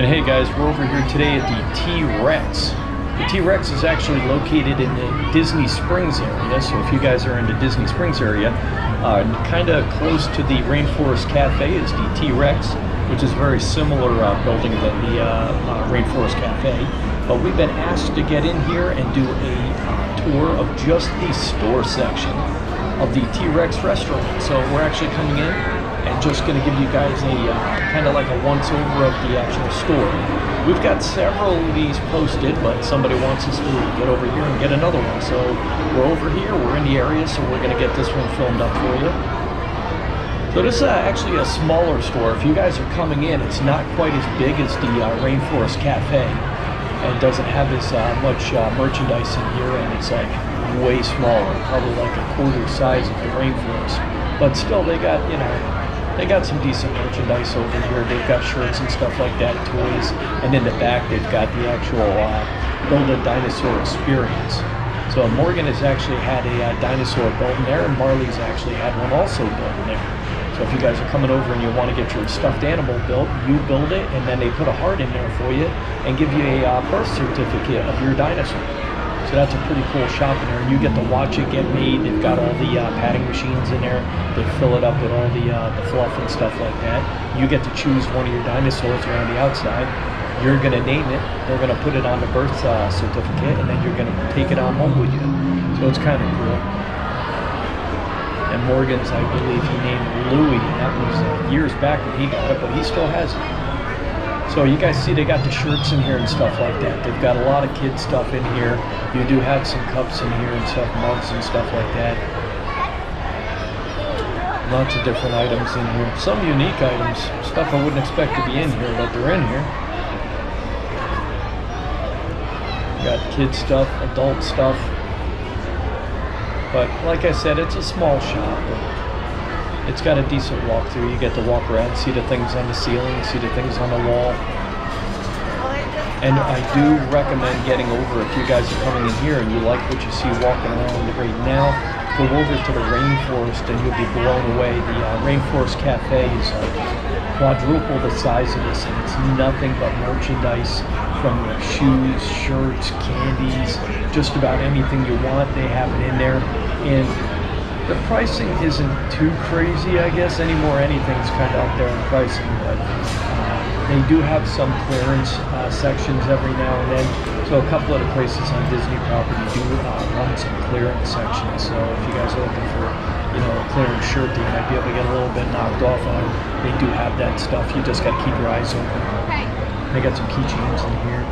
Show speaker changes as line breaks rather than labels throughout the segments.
And hey guys, we're over here today at the T-Rex. The T-Rex is actually located in the Disney Springs area, so if you guys are in the Disney Springs area, kind of close to the Rainforest Cafe is the T-Rex, which is a very similar building than the Rainforest Cafe. But we've been asked to get in here and do a tour of just the store section of the T-Rex restaurant. So we're actually coming in and just going to give you guys a kind of like a once-over of the actual store. We've got several of these posted, but somebody wants us to get over here and get another one. So we're over here, we're in the area, so we're going to get this one filmed up for you. So this is actually a smaller store. If you guys are coming in, it's not quite as big as the Rainforest Cafe, and doesn't have as much merchandise in here, and it's like way smaller, probably like a quarter size of the Rainforest. But still, they got, you know, they got some decent merchandise over here. They've got shirts and stuff like that, toys, and in the back they've got the actual Build a Dinosaur experience. So Morgan has actually had a dinosaur built in there, and Marley's actually had one also built in there. So if you guys are coming over and you want to get your stuffed animal built, you build it, and then they put a heart in there for you and give you a birth certificate of your dinosaur. So that's a pretty cool shop in there, and you get to watch it get made. They've got all the padding machines in there. They fill it up with all the fluff and stuff like that. You get to choose one of your dinosaurs around the outside. You're going to name it. They're going to put it on the birth certificate, and then you're going to take it on home with you. So it's kind of cool. And Morgan's, I believe he named Louie. That was years back when he got it, but he still has it. So you guys see they got the shirts in here and stuff like that. They've got a lot of kid stuff in here. You do have some cups in here and stuff, mugs and stuff like that. Lots of different items in here. Some unique items, stuff I wouldn't expect to be in here, but they're in here. Got kid stuff, adult stuff. But like I said, it's a small shop. It's got a decent walkthrough. You get to walk around, see the things on the ceiling, see the things on the wall. And I do recommend getting over, if you guys are coming in here and you like what you see walking around right now, go over to the Rainforest and you'll be blown away. The Rainforest Cafe is like quadruple the size of this, and it's nothing but merchandise from like shoes, shirts, candies, just about anything you want, they have it in there. And the pricing isn't too crazy, I guess, anymore. Anything's kind of up there in pricing, but they do have some clearance sections every now and then. So a couple of the places on Disney property do run some clearance sections. So if you guys are looking for, you know, a clearance shirt that you might be able to get a little bit knocked off on, they do have that stuff. You just got to keep your eyes open. They got some keychains in here.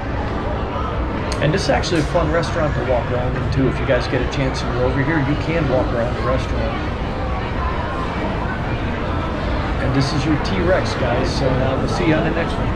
And this is actually a fun restaurant to walk around in too. If you guys get a chance and you're over here, you can walk around the restaurant. And this is your T-Rex, guys. So we'll see you on the next one.